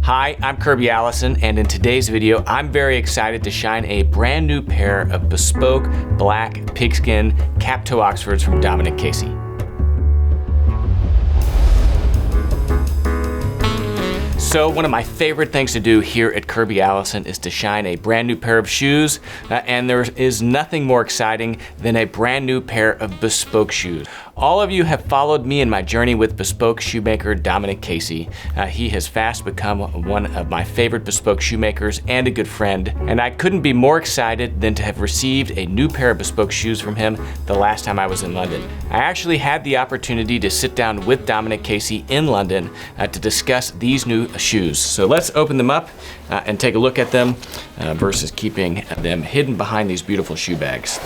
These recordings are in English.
Hi, I'm Kirby Allison, and in today's video, I'm very excited to shine a brand new pair of bespoke black pigskin cap-toe Oxfords from Dominic Casey. So one of my favorite things to do here at Kirby Allison is to shine a brand new pair of shoes, and there is nothing more exciting than a brand new pair of bespoke shoes. All of you have followed me in my journey with bespoke shoemaker Dominic Casey. He has fast become one of my favorite bespoke shoemakers and a good friend, and I couldn't be more excited than to have received a new pair of bespoke shoes from him the last time I was in London. I actually had the opportunity to sit down with Dominic Casey in London to discuss these new shoes. So let's open them up and take a look at them versus keeping them hidden behind these beautiful shoe bags.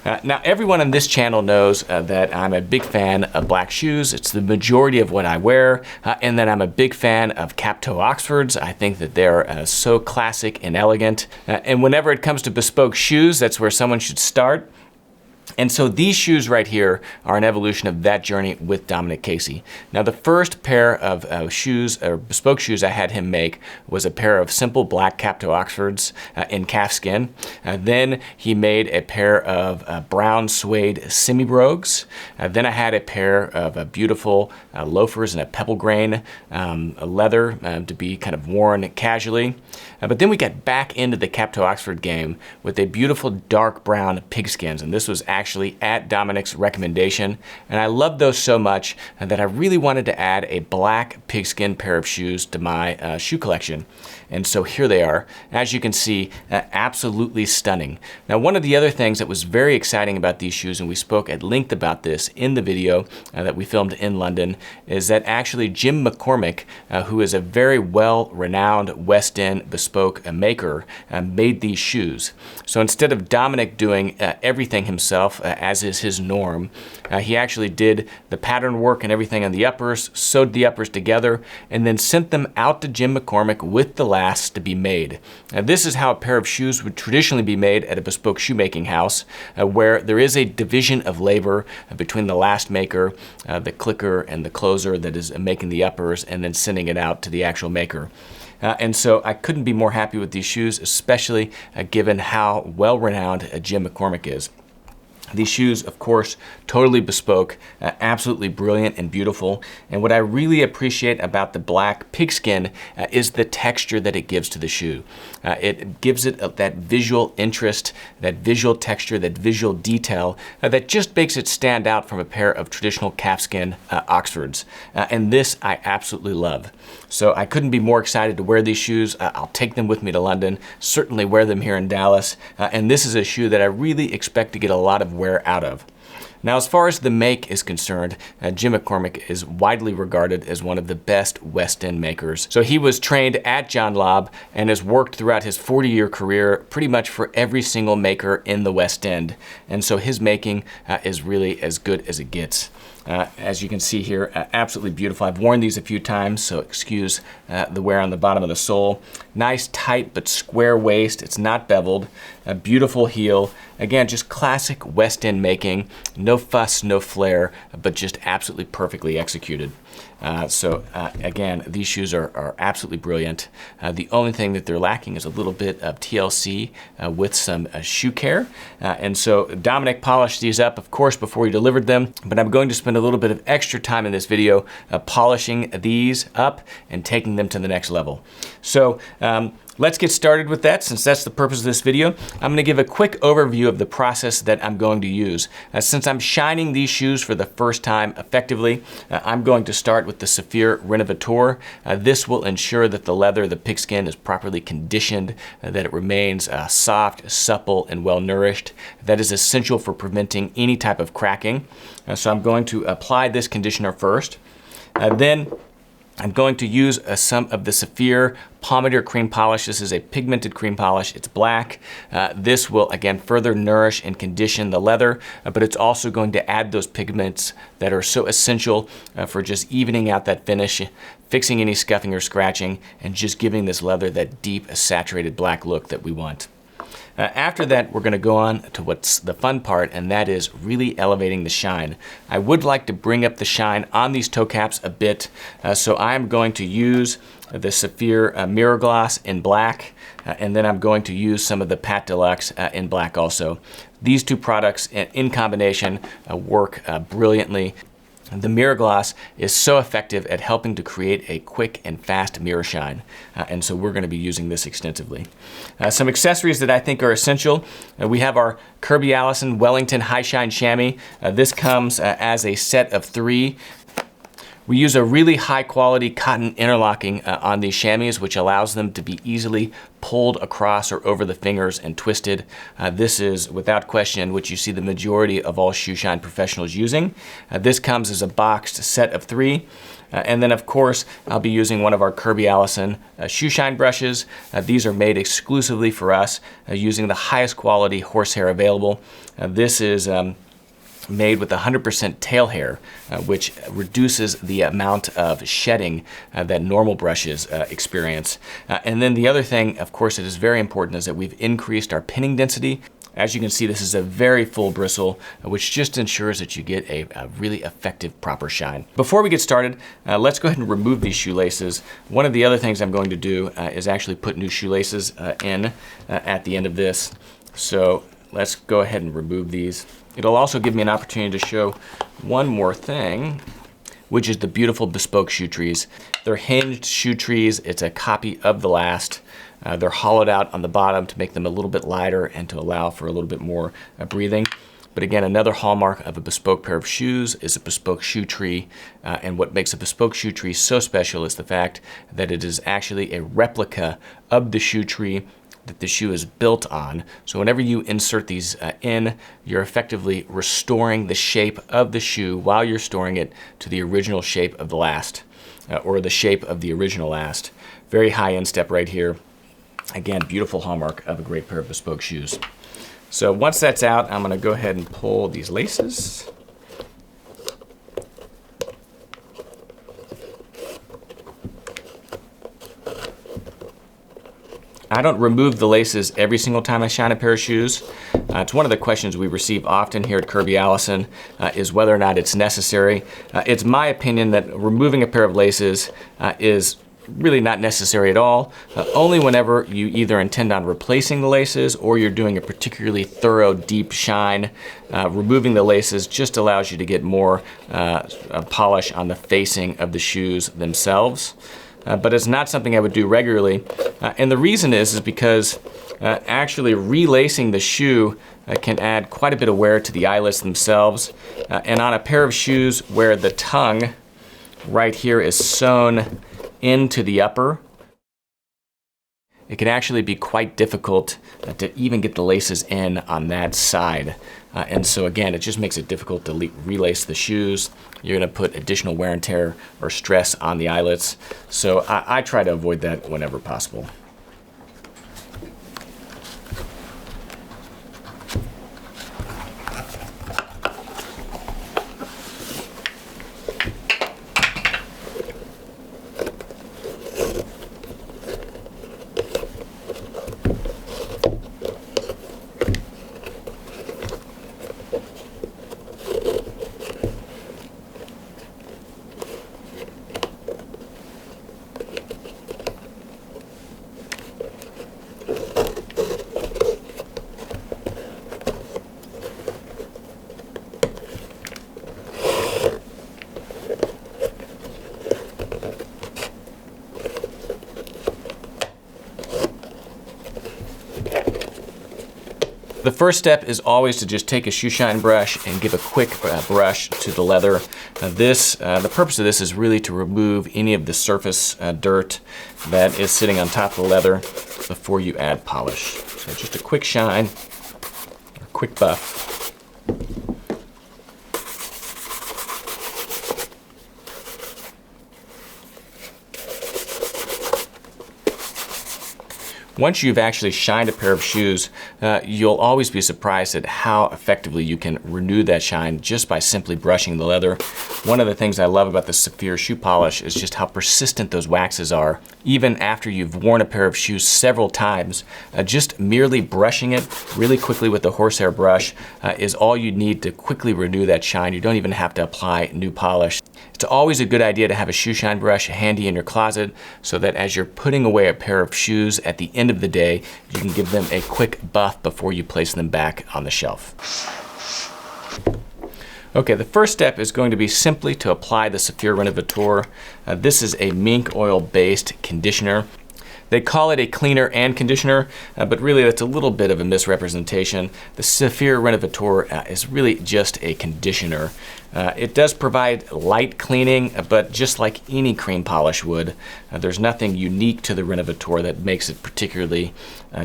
Now, everyone on this channel knows that I'm a big fan of black shoes. It's the majority of what I wear, and that I'm a big fan of cap-toe Oxfords. I think that they're so classic and elegant. And whenever it comes to bespoke shoes, that's where someone should start. And so these shoes right here are an evolution of that journey with Dominic Casey. Now, the first pair of shoes, or bespoke shoes I had him make, was a pair of simple black cap-toe Oxfords in calfskin. Then he made a pair of brown suede semi-brogues. Then I had a pair of beautiful loafers in a pebble grain leather to be kind of worn casually. But then we got back into the cap-toe Oxford game with a beautiful dark brown pigskins, and this was actually at Dominic's recommendation, and I loved those so much that I really wanted to add a black pigskin pair of shoes to my shoe collection. And so here they are. As you can see, absolutely stunning. Now, one of the other things that was very exciting about these shoes, and we spoke at length about this in the video that we filmed in London, is that actually Jim McCormack, who is a very well-renowned West End bespoke maker, made these shoes. So instead of Dominic doing everything himself, as is his norm, he actually did the pattern work and everything on the uppers, sewed the uppers together, and then sent them out to Jim McCormack with the lasts to be made. Now, this is how a pair of shoes would traditionally be made at a bespoke shoemaking house, where there is a division of labor between the last maker, the clicker, and the closer that is making the uppers and then sending it out to the actual maker. And so I couldn't be more happy with these shoes, especially given how well-renowned Jim McCormack is. These shoes, of course, totally bespoke, absolutely brilliant and beautiful. And what I really appreciate about the black pigskin is the texture that it gives to the shoe. It gives it that visual interest, that visual texture, that visual detail that just makes it stand out from a pair of traditional calfskin Oxfords. And this I absolutely love. So I couldn't be more excited to wear these shoes. I'll take them with me to London, certainly wear them here in Dallas. And this is a shoe that I really expect to get a lot of wear out of. Now, as far as the make is concerned, Jim McCormack is widely regarded as one of the best West End makers. So he was trained at John Lobb and has worked throughout his 40-year career pretty much for every single maker in the West End. And so his making is really as good as it gets. As you can see here, absolutely beautiful. I've worn these a few times, so excuse the wear on the bottom of the sole. Nice, tight, but square waist. It's not beveled. A beautiful heel. Again, just classic West End making. No fuss, no flair, but just absolutely perfectly executed. Again, these shoes are absolutely brilliant. The only thing that they're lacking is a little bit of TLC with some shoe care. And so Dominic polished these up, of course, before he delivered them, but I'm going to spend a little bit of extra time in this video polishing these up and taking them to the next level. So let's get started with that, since that's the purpose of this video. I'm going to give a quick overview of the process that I'm going to use. Since I'm shining these shoes for the first time effectively, I'm going to start with the Saphir Renovateur. This will ensure that the leather, the pigskin, is properly conditioned, that it remains soft, supple, and well-nourished. That is essential for preventing any type of cracking. So I'm going to apply this conditioner first. Then I'm going to use some of the Saphir Pommadier cream polish. This is a pigmented cream polish. It's black. This will, again, further nourish and condition the leather, but it's also going to add those pigments that are so essential for just evening out that finish, fixing any scuffing or scratching, and just giving this leather that deep, saturated black look that we want. After that, we're going to go on to what's the fun part, and that is really elevating the shine. I would like to bring up the shine on these toe caps a bit, so I'm going to use the Saphir Mirror Gloss in black, and then I'm going to use some of the Pate Deluxe in black also. These two products in combination work brilliantly. The mirror gloss is so effective at helping to create a quick and fast mirror shine, and so we're going to be using this extensively. Some accessories that I think are essential. We have our Kirby Allison Wellington High Shine Chamois. This comes as a set of 3. We use a really high quality cotton interlocking on these chamois, which allows them to be easily pulled across or over the fingers and twisted. This is without question what you see the majority of all shoe shine professionals using. This comes as a boxed set of 3. And then of course, I'll be using one of our Kirby Allison shoe shine brushes. These are made exclusively for us using the highest quality horsehair available. This is made with 100% tail hair, which reduces the amount of shedding that normal brushes experience. And then the other thing, of course, that is very important is that we've increased our pinning density. As you can see, this is a very full bristle, which just ensures that you get a really effective, proper shine. Before we get started, let's go ahead and remove these shoelaces. One of the other things I'm going to do is actually put new shoelaces in at the end of this. So let's go ahead and remove these. It'll also give me an opportunity to show one more thing, which is the beautiful Bespoke shoe trees. They're hinged shoe trees. It's a copy of the last. They're hollowed out on the bottom to make them a little bit lighter and to allow for a little bit more breathing. But again, another hallmark of a Bespoke pair of shoes is a Bespoke shoe tree. And what makes a Bespoke shoe tree so special is the fact that it is actually a replica of the shoe tree that the shoe is built on. So whenever you insert these in, you're effectively restoring the shape of the shoe while you're storing it to the original shape of the last, or the shape of the original last. Very high instep right here. Again, beautiful hallmark of a great pair of Bespoke shoes. So once that's out, I'm gonna go ahead and pull these laces. I don't remove the laces every single time I shine a pair of shoes. It's one of the questions we receive often here at Kirby Allison is whether or not it's necessary. It's my opinion that removing a pair of laces is really not necessary at all, only whenever you either intend on replacing the laces or you're doing a particularly thorough, deep shine. Removing the laces just allows you to get more polish on the facing of the shoes themselves. But it's not something I would do regularly. And the reason is because actually relacing the shoe can add quite a bit of wear to the eyelets themselves. And on a pair of shoes where the tongue right here is sewn into the upper, it can actually be quite difficult to even get the laces in on that side. And so again, it just makes it difficult to relace the shoes. You're gonna put additional wear and tear or stress on the eyelets. So I try to avoid that whenever possible. The first step is always to just take a shoe shine brush and give a quick brush to the leather. The purpose of this is really to remove any of the surface dirt that is sitting on top of the leather before you add polish. So just a quick shine, or quick buff. Once you've actually shined a pair of shoes, you'll always be surprised at how effectively you can renew that shine just by simply brushing the leather. One of the things I love about the Saphir shoe polish is just how persistent those waxes are. Even after you've worn a pair of shoes several times, just merely brushing it really quickly with the horsehair brush is all you need to quickly renew that shine. You don't even have to apply new polish. It's always a good idea to have a shoe shine brush handy in your closet so that as you're putting away a pair of shoes at the end of the day, you can give them a quick buff before you place them back on the shelf. Okay, the first step is going to be simply to apply the Saphir Renovateur. This is a mink oil based conditioner. They call it a cleaner and conditioner, but really that's a little bit of a misrepresentation. The Saphir Renovateur is really just a conditioner. It does provide light cleaning, but just like any cream polish would, there's nothing unique to the Renovateur that makes it particularly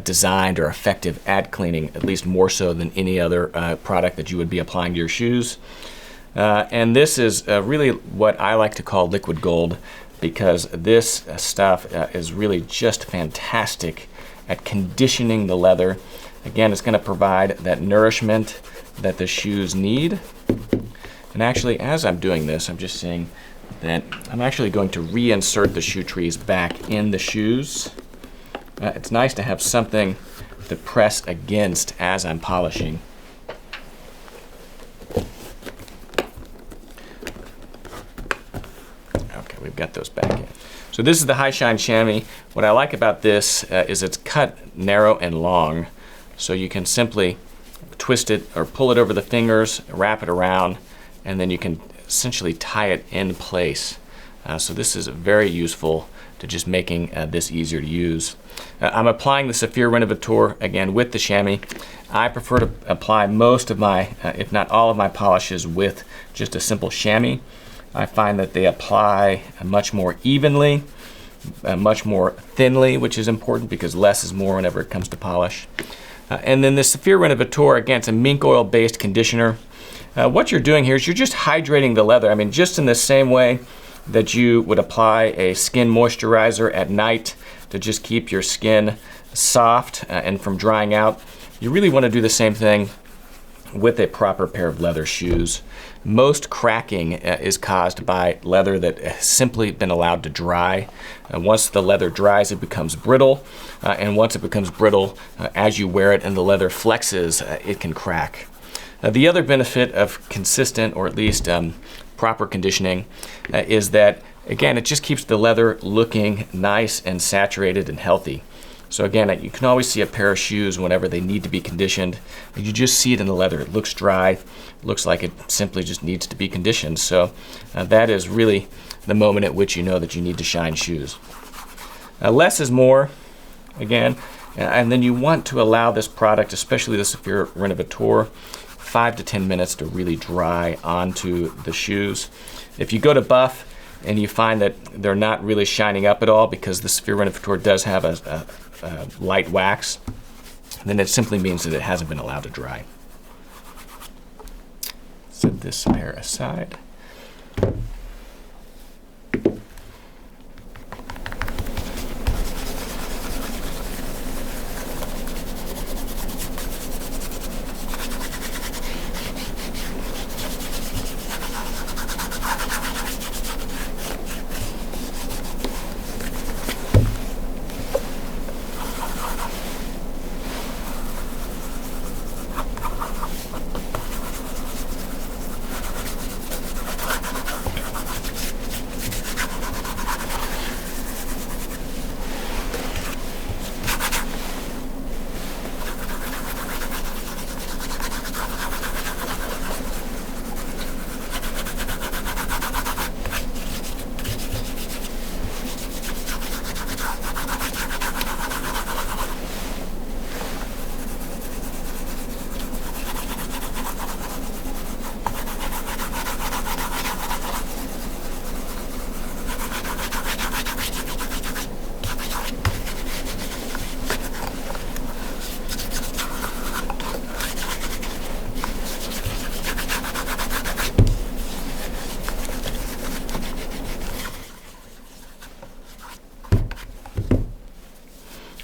designed or effective at cleaning, at least more so than any other product that you would be applying to your shoes. And this is really what I like to call liquid gold, because this stuff is really just fantastic at conditioning the leather. Again, it's going to provide that nourishment that the shoes need. And actually, as I'm doing this, I'm just seeing that I'm actually going to reinsert the shoe trees back in the shoes. It's nice to have something to press against as I'm polishing. Okay, we've got those back in. So this is the high shine chamois. What I like about this is it's cut narrow and long, so you can simply twist it or pull it over the fingers, wrap it around, and then you can essentially tie it in place. So this is very useful to just making this easier to use. I'm applying the Saphir Renovateur again with the chamois. I prefer to apply most of my, if not all of my polishes with just a simple chamois. I find that they apply much more evenly, much more thinly, which is important because less is more whenever it comes to polish. And then the Saphir Renovateur, again, it's a mink oil based conditioner. What you're doing here is you're just hydrating the leather. I mean, just in the same way that you would apply a skin moisturizer at night to just keep your skin soft and from drying out, you really want to do the same thing with a proper pair of leather shoes. Most cracking is caused by leather that has simply been allowed to dry. Once the leather dries, it becomes brittle, and once it becomes brittle, as you wear it and the leather flexes, it can crack. The other benefit of consistent, or at least proper conditioning, is that, again, it just keeps the leather looking nice and saturated and healthy. So again, you can always see a pair of shoes whenever they need to be conditioned. You just see it in the leather. It looks dry. It looks like it simply just needs to be conditioned. So that is really the moment at which you know that you need to shine shoes. Less is more, again, and then you want to allow this product, especially the Saphir Renovateur, 5 to 10 minutes to really dry onto the shoes. If you go to buff and you find that they're not really shining up at all because the Saphir Renovateur does have a light wax, then it simply means that it hasn't been allowed to dry. Set this pair aside.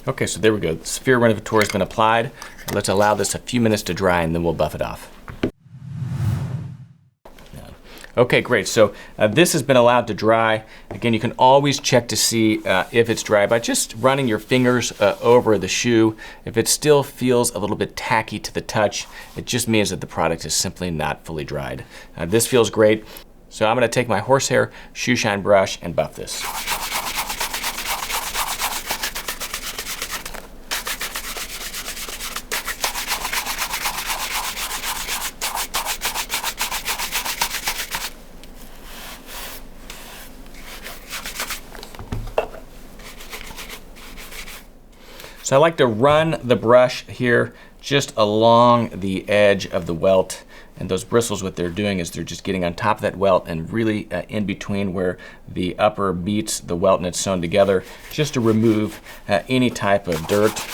Okay, so there we go. The Saphir Renovateur has been applied. Let's allow this a few minutes to dry and then we'll buff it off. Okay, great. So this has been allowed to dry. Again, you can always check to see if it's dry by just running your fingers over the shoe. If it still feels a little bit tacky to the touch, it just means that the product is simply not fully dried. This feels great. So I'm going to take my horsehair shoe shine brush and buff this. So I like to run the brush here just along the edge of the welt, and those bristles, what they're doing is they're just getting on top of that welt and really in between where the upper meets the welt and it's sewn together, just to remove any type of dirt.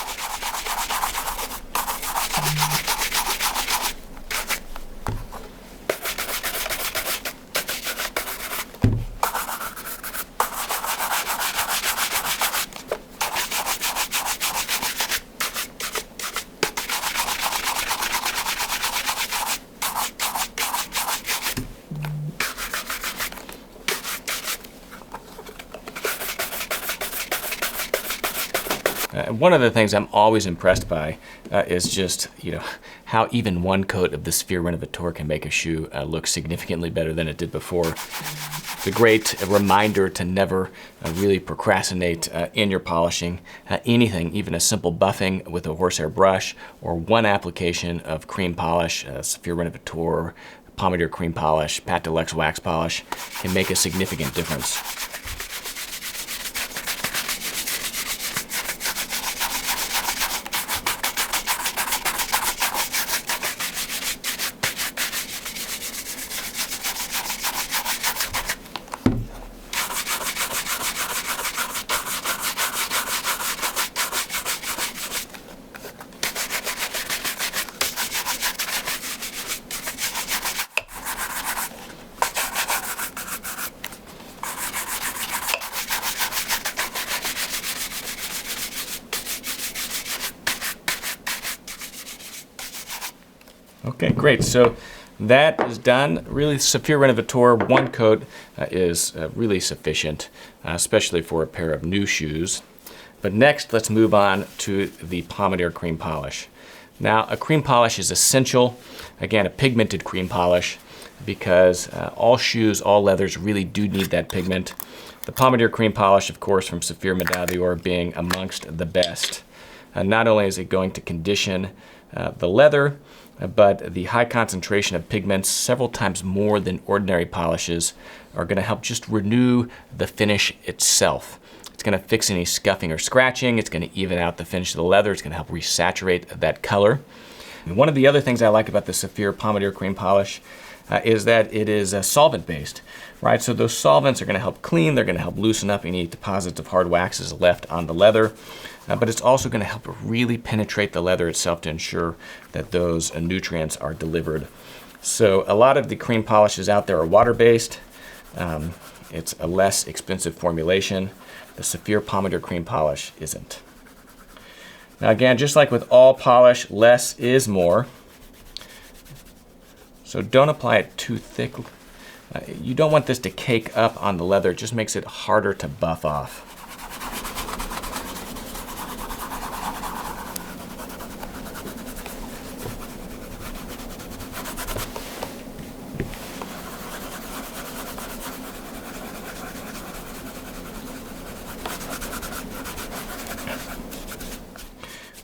One of the things I'm always impressed by is just, how even one coat of the Saphir Renovateur can make a shoe look significantly better than it did before. It's a great reminder to never really procrastinate in your polishing. Anything, even a simple buffing with a horsehair brush or one application of cream polish, Saphir Renovateur, Pommadier cream polish, Pate Luxe wax polish, can make a significant difference. Okay, great. So that is done. Really, Saphir Renovateur one coat is really sufficient, especially for a pair of new shoes. But next, let's move on to the Pommadier cream polish. Now, a cream polish is essential. Again, a pigmented cream polish, because all shoes, all leathers really do need that pigment. The Pommadier cream polish, of course, from Saphir Renovateur being amongst the best. Not only is it going to condition the leather, but the high concentration of pigments, several times more than ordinary polishes, are going to help just renew the finish itself. It's going to fix any scuffing or scratching. It's going to even out the finish of the leather. It's going to help resaturate that color. And one of the other things I like about the Saphir Pommadier cream polish is that it is solvent-based, right? So those solvents are going to help clean. They're going to help loosen up any deposits of hard waxes left on the leather. But it's also going to help really penetrate the leather itself to ensure that those nutrients are delivered. So a lot of the cream polishes out there are water-based. It's a less expensive formulation. The Saphir Pommadier cream polish isn't. Now again, just like with all polish, less is more. So don't apply it too thick. You don't want this to cake up on the leather. It just makes it harder to buff off.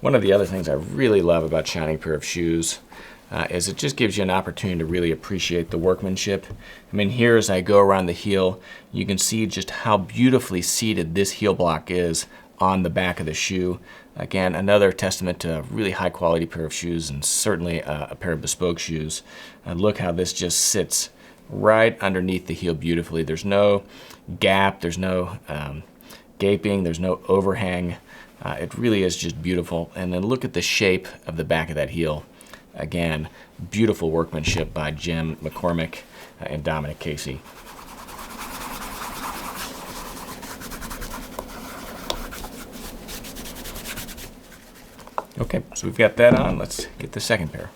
One of the other things I really love about shining a pair of shoes is it just gives you an opportunity to really appreciate the workmanship. I mean, here as I go around the heel, you can see just how beautifully seated this heel block is on the back of the shoe. Again, another testament to a really high quality pair of shoes, and certainly a pair of Bespoke shoes. Look how this just sits right underneath the heel beautifully. There's no gap, there's no gaping, there's no overhang. It really is just beautiful. And then look at the shape of the back of that heel. Again, beautiful workmanship by Jim McCormack and Dominic Casey. Okay, so we've got that on. Let's get the second pair.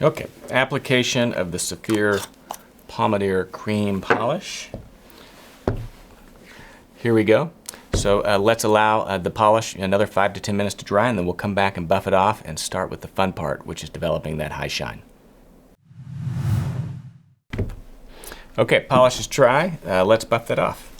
Okay, application of the Saphir Pommadier cream polish. Here we go. So let's allow the polish another 5 to 10 minutes to dry, and then we'll come back and buff it off and start with the fun part, which is developing that high shine. Okay, polish is dry. Let's buff that off.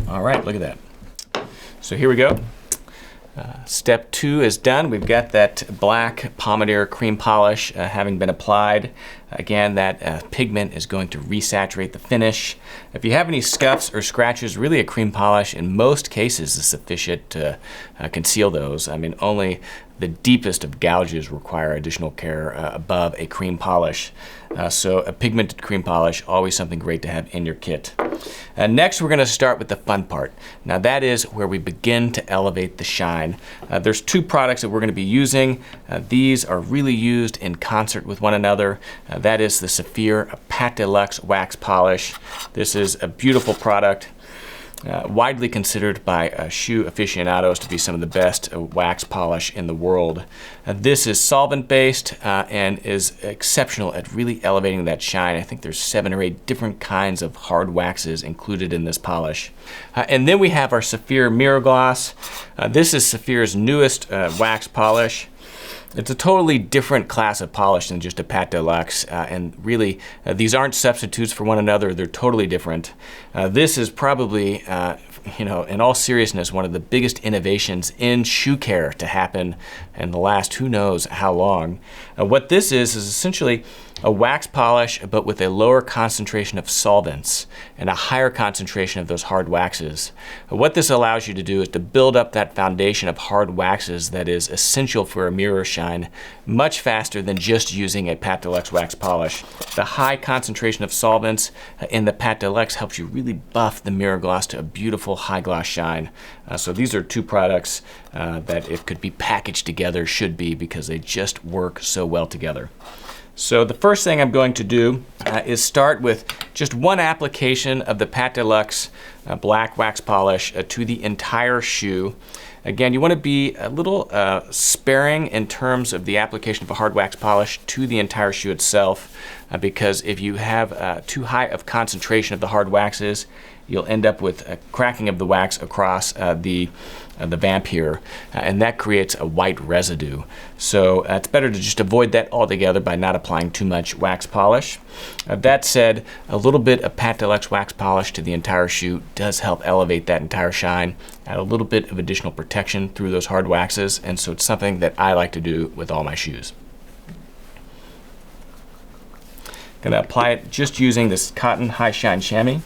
All right, look at that. So here we go. Step 2 is done. We've got that black Pommadier cream polish having been applied. Again, that pigment is going to resaturate the finish. If you have any scuffs or scratches, really a cream polish in most cases is sufficient to conceal those. I mean, only the deepest of gouges require additional care above a cream polish. So a pigmented cream polish, always something great to have in your kit. Next, we're going to start with the fun part. Now that is where we begin to elevate the shine. There's 2 products that we're going to be using. These are really used in concert with one another. That is the Saphir Pate Luxe wax polish. This is a beautiful product. Widely considered by shoe aficionados to be some of the best wax polish in the world. This is solvent-based and is exceptional at really elevating that shine. I think there's 7 or 8 different kinds of hard waxes included in this polish. And then we have our Saphir Mirror Gloss. This is Saphir's newest wax polish. It's a totally different class of polish than just a Pate Luxe, and really these aren't substitutes for one another. They're totally different. This is probably, in all seriousness, one of the biggest innovations in shoe care to happen in the last who knows how long. What this is essentially a wax polish, but with a lower concentration of solvents and a higher concentration of those hard waxes. What this allows you to do is to build up that foundation of hard waxes that is essential for a mirror shine much faster than just using a Pate Luxe wax polish. The high concentration of solvents in the Pate Luxe helps you really buff the mirror gloss to a beautiful high gloss shine. So these are 2 products that, if could be packaged together, should be, because they just work so well together. So the first thing I'm going to do is start with just one application of the Pate Luxe black wax polish to the entire shoe. Again, you want to be a little sparing in terms of the application of a hard wax polish to the entire shoe itself, because if you have too high of concentration of the hard waxes, you'll end up with a cracking of the wax across the vamp here, and that creates a white residue. So it's better to just avoid that altogether by not applying too much wax polish. That said, a little bit of Pate Luxe wax polish to the entire shoe does help elevate that entire shine, add a little bit of additional protection through those hard waxes, and so it's something that I like to do with all my shoes. I'm going to apply it just using this cotton high shine chamois.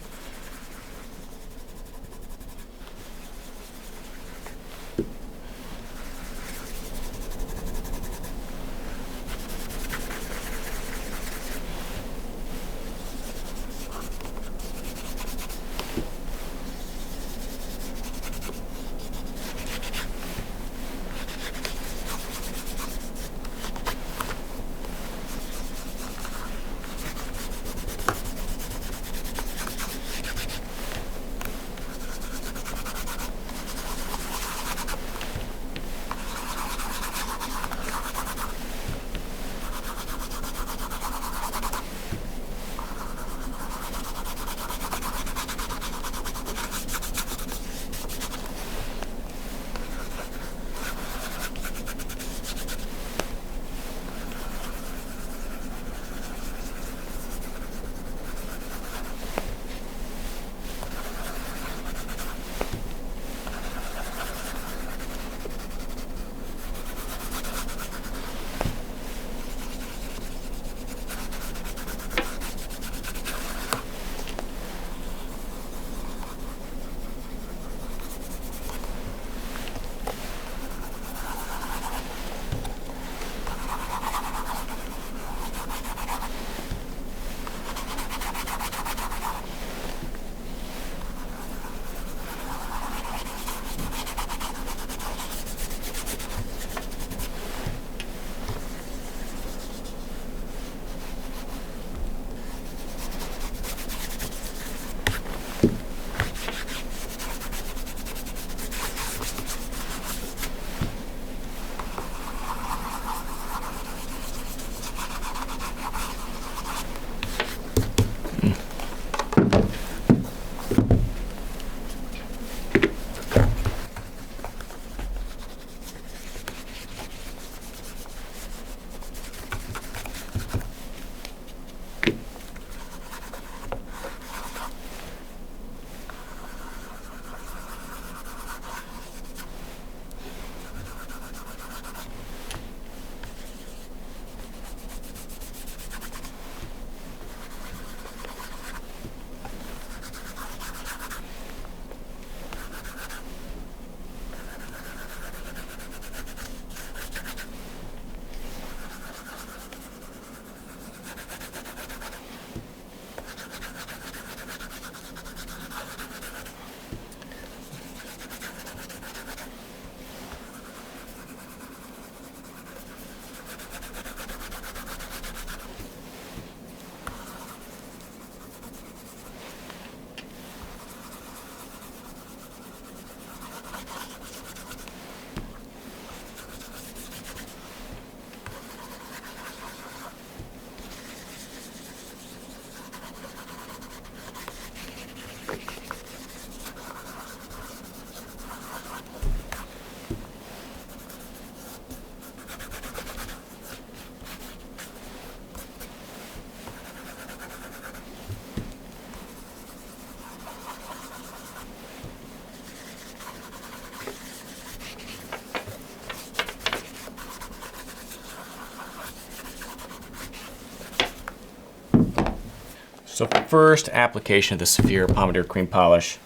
So first application of the Saphir Pommadier cream polish.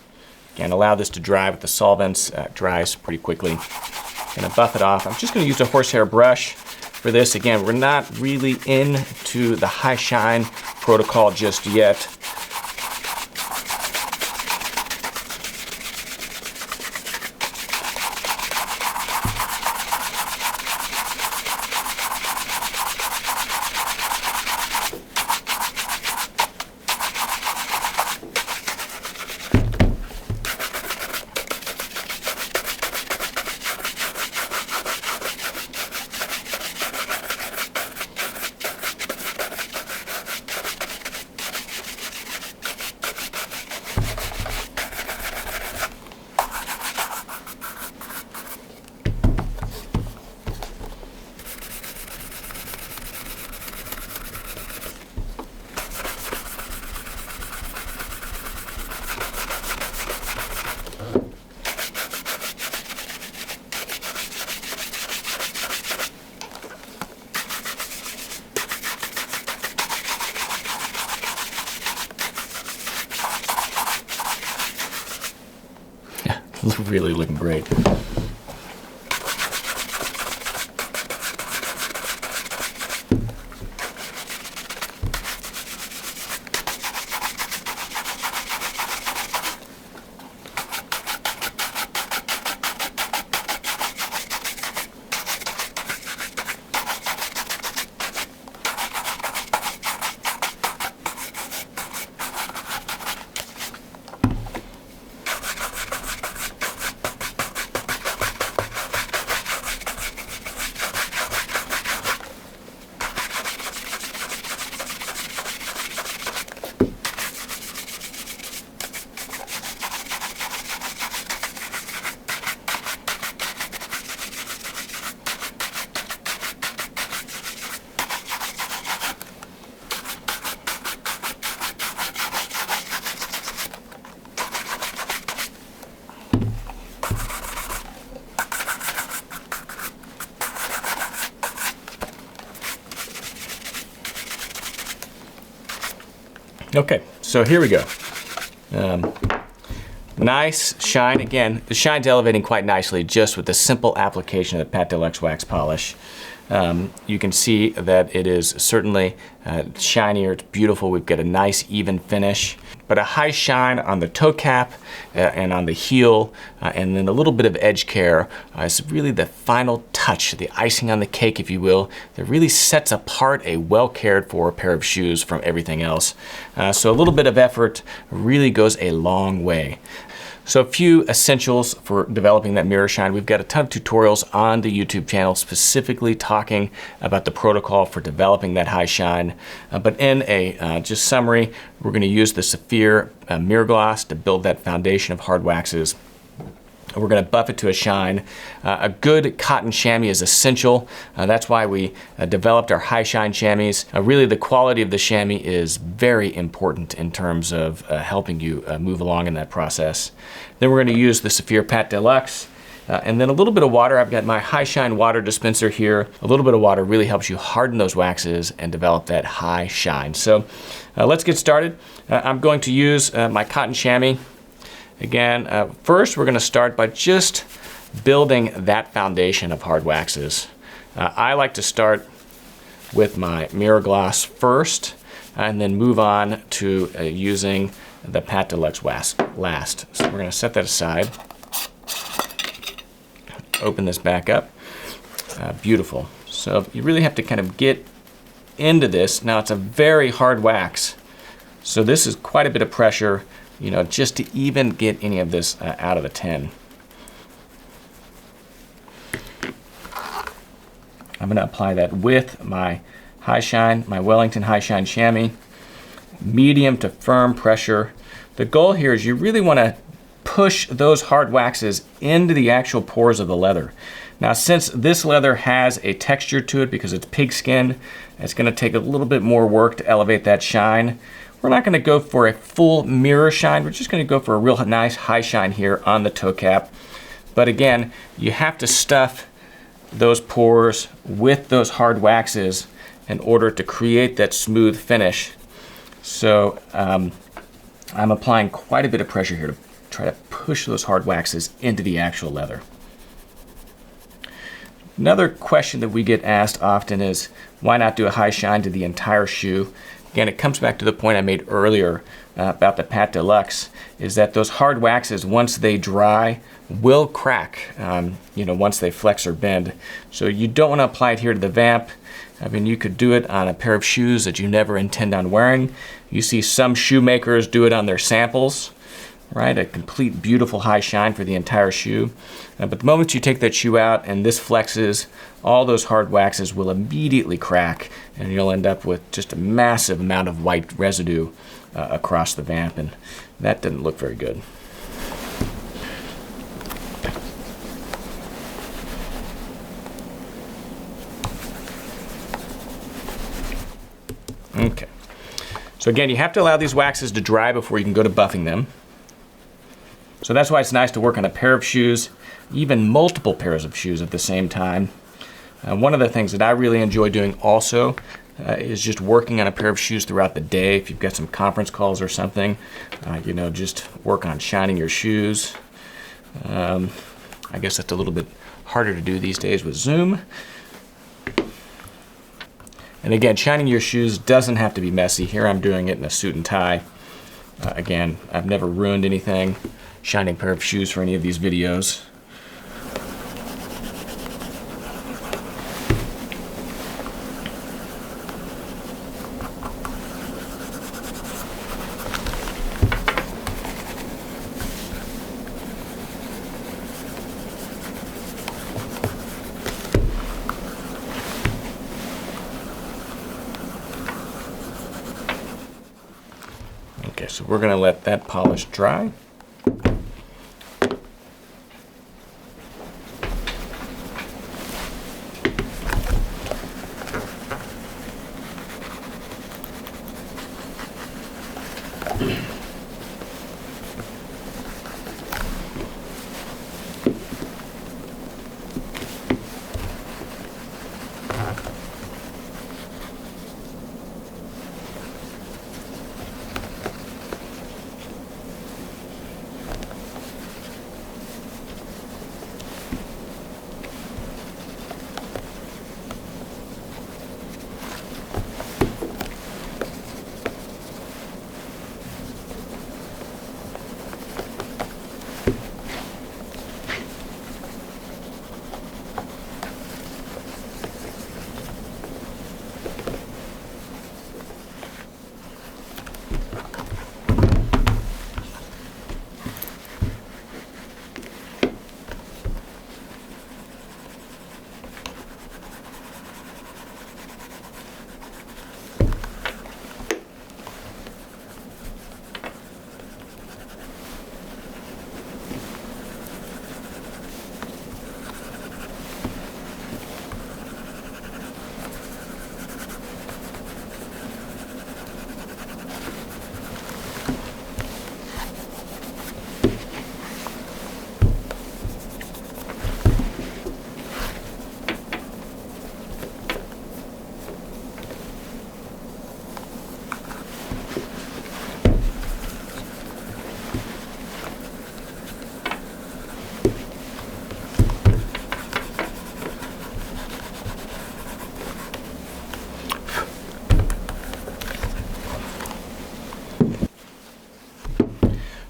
Again, allow this to dry with the solvents. Dries pretty quickly. Gonna buff it off. I'm just gonna use a horsehair brush for this. Again, we're not really into the high shine protocol just yet. Really looking great. Okay, so here we go. Nice shine. Again, the shine's elevating quite nicely just with the simple application of the Pate Luxe wax polish. You can see that it is certainly shinier, it's beautiful. We've got a nice even finish, but a high shine on the toe cap and on the heel, and then a little bit of edge care is really the final touch, the icing on the cake, if you will, that really sets apart a well cared for pair of shoes from everything else. So a little bit of effort really goes a long way. So a few essentials for developing that mirror shine. We've got a ton of tutorials on the YouTube channel specifically talking about the protocol for developing that high shine. But in a just summary, we're going to use the Saphir mirror gloss to build that foundation of hard waxes. We're going to buff it to a shine. A good cotton chamois is essential. That's why we developed our high shine chamois. Really, the quality of the chamois is very important in terms of helping you move along in that process. Then we're going to use the Saphir Pate Deluxe. And then a little bit of water. I've got my high shine water dispenser here. A little bit of water really helps you harden those waxes and develop that high shine. So let's get started. I'm going to use my cotton chamois. Again, first we're going to start by just building that foundation of hard waxes. I like to start with my mirror gloss first and then move on to using the Pate Deluxe wax last. So we're going to set that aside. Open this back up. Beautiful. So you really have to kind of get into this. Now it's a very hard wax, so this is quite a bit of pressure, you know, just to even get any of this out of the tin. I'm going to apply that with my high shine, my Wellington high shine chamois. Medium to firm pressure. The goal here is you really want to push those hard waxes into the actual pores of the leather. Now, since this leather has a texture to it because it's pigskin, it's going to take a little bit more work to elevate that shine. We're not going to go for a full mirror shine. We're just going to go for a real nice high shine here on the toe cap. But again, you have to stuff those pores with those hard waxes in order to create that smooth finish. So I'm applying quite a bit of pressure here to try to push those hard waxes into the actual leather. Another question that we get asked often is, why not do a high shine to the entire shoe? Again, it comes back to the point I made earlier about the Pate Deluxe, is that those hard waxes, once they dry, will crack, once they flex or bend. So you don't want to apply it here to the vamp. I mean, you could do it on a pair of shoes that you never intend on wearing. You see some shoemakers do it on their samples, right? A complete beautiful high shine for the entire shoe. But the moment you take that shoe out and this flexes, all those hard waxes will immediately crack, and you'll end up with just a massive amount of white residue across the vamp, and that didn't look very good. Okay, so again, you have to allow these waxes to dry before you can go to buffing them. So that's why it's nice to work on a pair of shoes, even multiple pairs of shoes at the same time. One of the things that I really enjoy doing also is just working on a pair of shoes throughout the day. If you've got some conference calls or something, just work on shining your shoes. I guess that's a little bit harder to do these days with Zoom. And again, shining your shoes doesn't have to be messy. Here I'm doing it in a suit and tie. Again, I've never ruined anything shining a pair of shoes for any of these videos. Okay, so we're gonna let that polish dry.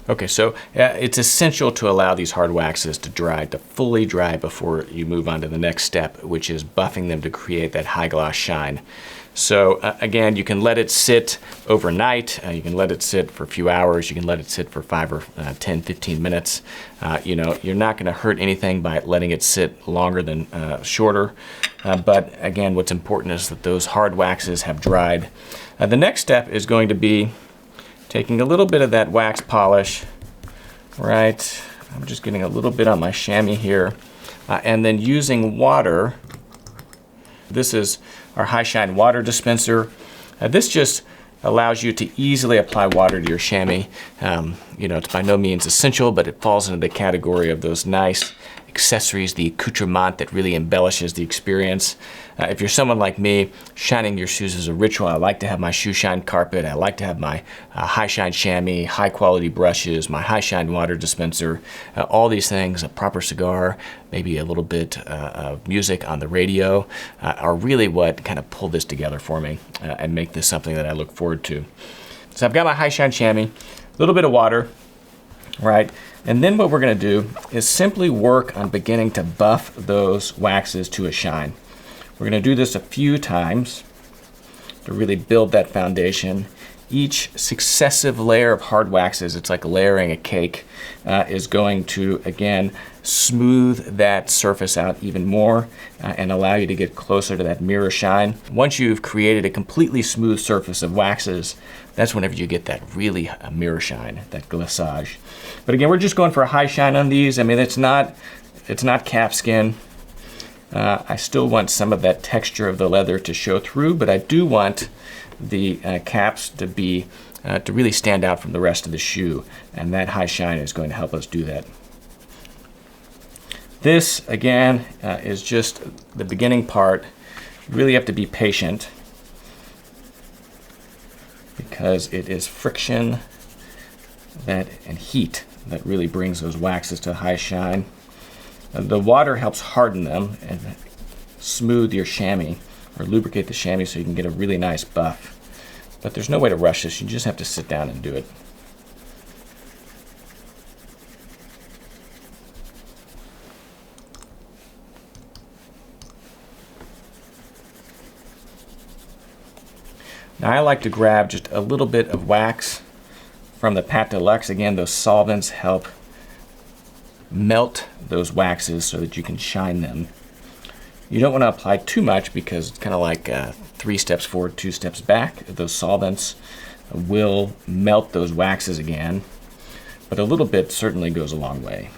Okay, so it's essential to allow these hard waxes to dry, to fully dry before you move on to the next step, which is buffing them to create that high gloss shine. So again, you can let it sit overnight, you can let it sit for a few hours, you can let it sit for 5 or 10, 15 minutes. You're not gonna hurt anything by letting it sit longer than shorter. But again, what's important is that those hard waxes have dried. The next step is going to be taking a little bit of that wax polish, right? I'm just getting a little bit on my chamois here, and then using water. This is our high shine water dispenser. This just allows you to easily apply water to your chamois. It's by no means essential, but it falls into the category of those nice, accessories, the accoutrement that really embellishes the experience. If you're someone like me, shining your shoes is a ritual. I like to have my shoe shine carpet. I like to have my high shine chamois, high quality brushes, my high shine water dispenser, all these things, a proper cigar, maybe a little bit of music on the radio, are really what kind of pull this together for me and make this something that I look forward to. So I've got my high shine chamois, a little bit of water, right? And then what we're gonna do is simply work on beginning to buff those waxes to a shine. We're gonna do this a few times to really build that foundation. Each successive layer of hard waxes, it's like layering a cake, is going to, again, smooth that surface out even more and allow you to get closer to that mirror shine. Once you've created a completely smooth surface of waxes, that's whenever you get that really mirror shine, that glissage. But again, we're just going for a high shine on these. I mean, it's not calfskin. I still want some of that texture of the leather to show through, but I do want the caps to be to really stand out from the rest of the shoe, and that high shine is going to help us do that. This again is just the beginning part. You really have to be patient because it is friction and heat that really brings those waxes to high shine. The water helps harden them and smooth your chamois or lubricate the chamois so you can get a really nice buff. But there's no way to rush this. You just have to sit down and do it. Now I like to grab just a little bit of wax from the Pate Luxe. Again, those solvents help melt those waxes so that you can shine them. You don't want to apply too much because it's kind of like 3 steps forward, 2 steps back. Those solvents will melt those waxes again, but a little bit certainly goes a long way.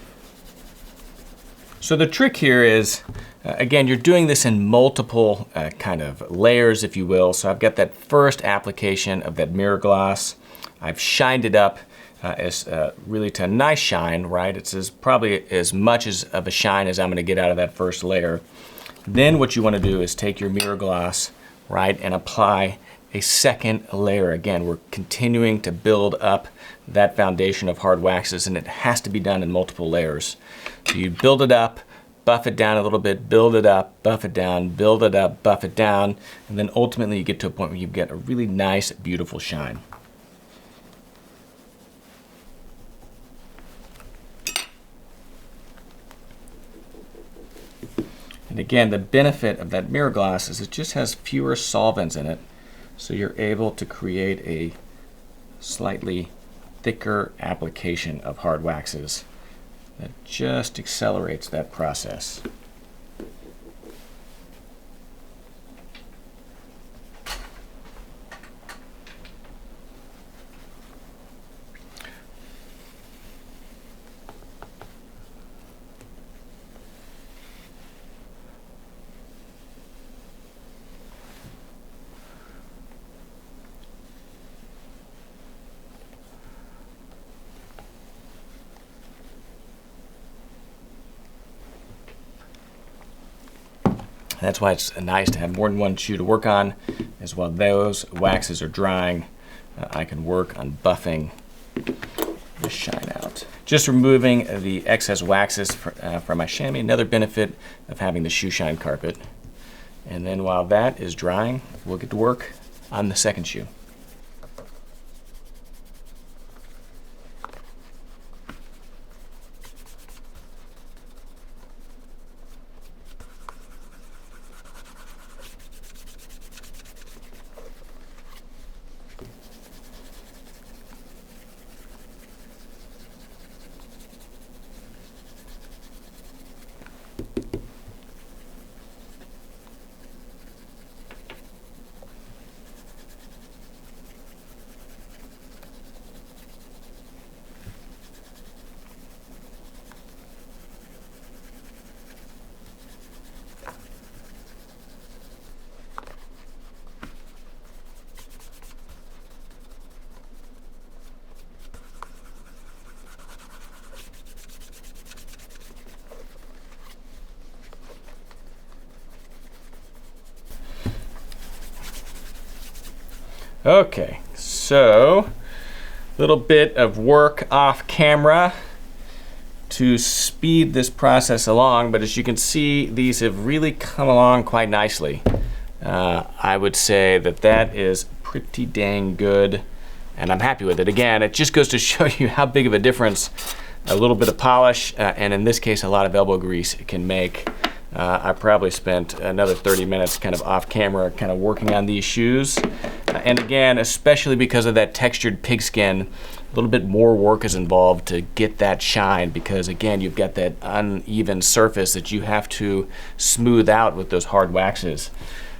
So the trick here is, again, you're doing this in multiple kind of layers, if you will. So I've got that first application of that mirror gloss. I've shined it up as really to a nice shine, right? It's probably as much of a shine as I'm gonna get out of that first layer. Then what you wanna do is take your mirror gloss, right, and apply a second layer. Again, we're continuing to build up that foundation of hard waxes, and it has to be done in multiple layers. So you build it up, buff it down a little bit, build it up, buff it down, build it up, buff it down, and then ultimately you get to a point where you get a really nice, beautiful shine. And again, the benefit of that mirror gloss is it just has fewer solvents in it, so you're able to create a slightly thicker application of hard waxes that just accelerates that process. That's why it's nice to have more than one shoe to work on, as while those waxes are drying, I can work on buffing the shine out. Just removing the excess waxes from my chamois, another benefit of having the shoe shine carpet. And then while that is drying, we'll get to work on the second shoe. Okay, so a little bit of work off camera to speed this process along, but as you can see, these have really come along quite nicely. I would say that that is pretty dang good, and I'm happy with it. Again, it just goes to show you how big of a difference a little bit of polish, and in this case, a lot of elbow grease can make. I probably spent another 30 minutes kind of off camera kind of working on these shoes. And again, especially because of that textured pigskin, a little bit more work is involved to get that shine, because again, you've got that uneven surface that you have to smooth out with those hard waxes.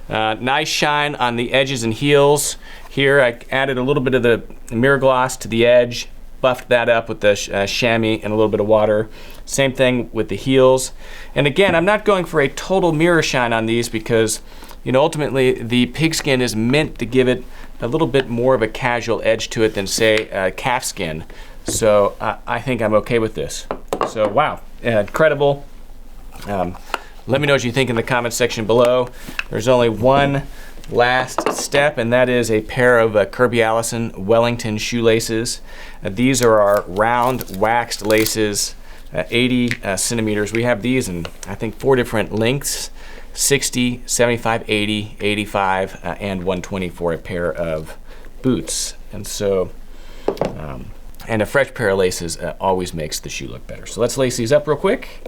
Nice shine on the edges and heels. Here I added a little bit of the mirror gloss to the edge, buffed that up with the chamois and a little bit of water. Same thing with the heels. And again, I'm not going for a total mirror shine on these because, you know, ultimately the pigskin is meant to give it a little bit more of a casual edge to it than, say, calfskin. So I think I'm okay with this. So wow, incredible. Let me know what you think in the comment section below. There's only one last step, and that is a pair of Kirby Allison Wellington shoelaces. These are our round waxed laces, 80 centimeters. We have these in, I think, 4 different lengths: 60, 75, 80, 85, and 120 for a pair of boots. And so, and a fresh pair of laces always makes the shoe look better. So let's lace these up real quick.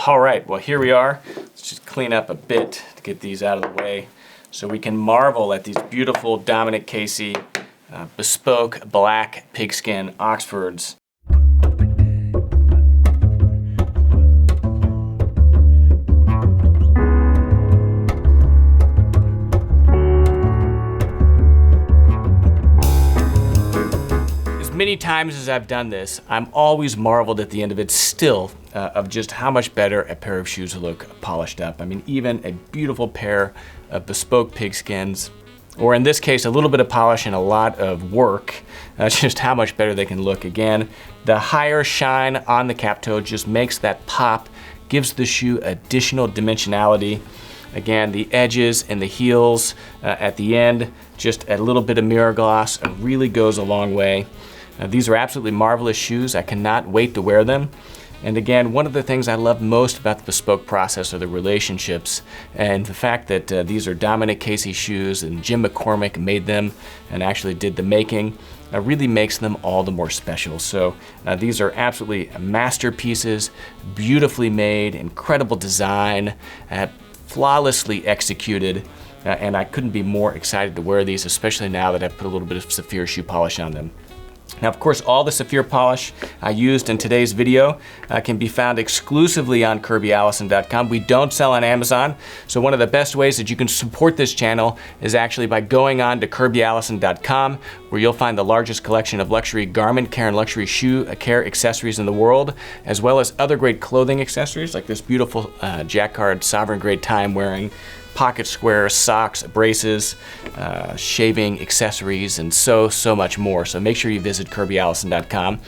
All right, well here we are. Let's just clean up a bit to get these out of the way so we can marvel at these beautiful Dominic Casey bespoke black pigskin Oxfords. Many times as I've done this, I'm always marveled at the end of it still of just how much better a pair of shoes look polished up. I mean, even a beautiful pair of bespoke pigskins, or in this case, a little bit of polish and a lot of work, just how much better they can look. Again, the higher shine on the cap toe just makes that pop, gives the shoe additional dimensionality. Again, the edges and the heels at the end, just a little bit of mirror gloss really goes a long way. These are absolutely marvelous shoes. I cannot wait to wear them. And again, one of the things I love most about the bespoke process are the relationships and the fact that these are Dominic Casey shoes and Jim McCormack made them and actually did the making. Really makes them all the more special. So these are absolutely masterpieces, beautifully made, incredible design, flawlessly executed. And I couldn't be more excited to wear these, especially now that I've put a little bit of Saphir shoe polish on them. Now, of course, all the Saphir polish I used in today's video can be found exclusively on KirbyAllison.com. We don't sell on Amazon, so one of the best ways that you can support this channel is actually by going on to KirbyAllison.com, where you'll find the largest collection of luxury garment care and luxury shoe care accessories in the world, as well as other great clothing accessories like this beautiful jacquard sovereign grade time wearing pocket squares, socks, braces, shaving accessories, and so much more. So make sure you visit KirbyAllison.com.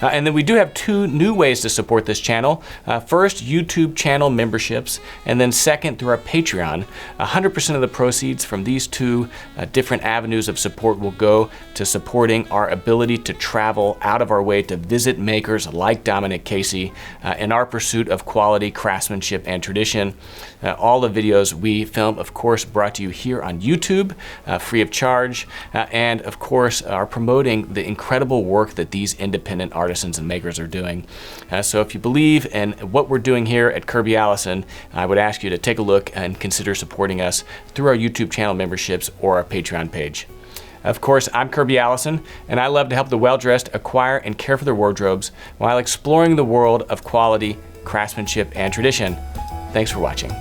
And then we do have two new ways to support this channel. First, YouTube channel memberships, and then second, through our Patreon. 100% of the proceeds from these two different avenues of support will go to supporting our ability to travel out of our way to visit makers like Dominic Casey in our pursuit of quality, craftsmanship, and tradition. All the videos we film, of course, brought to you here on YouTube, free of charge, and of course are promoting the incredible work that these independent artisans and makers are doing. So if you believe in what we're doing here at Kirby Allison, I would ask you to take a look and consider supporting us through our YouTube channel memberships or our Patreon page. Of course, I'm Kirby Allison, and I love to help the well-dressed acquire and care for their wardrobes while exploring the world of quality, craftsmanship, and tradition. Thanks for watching.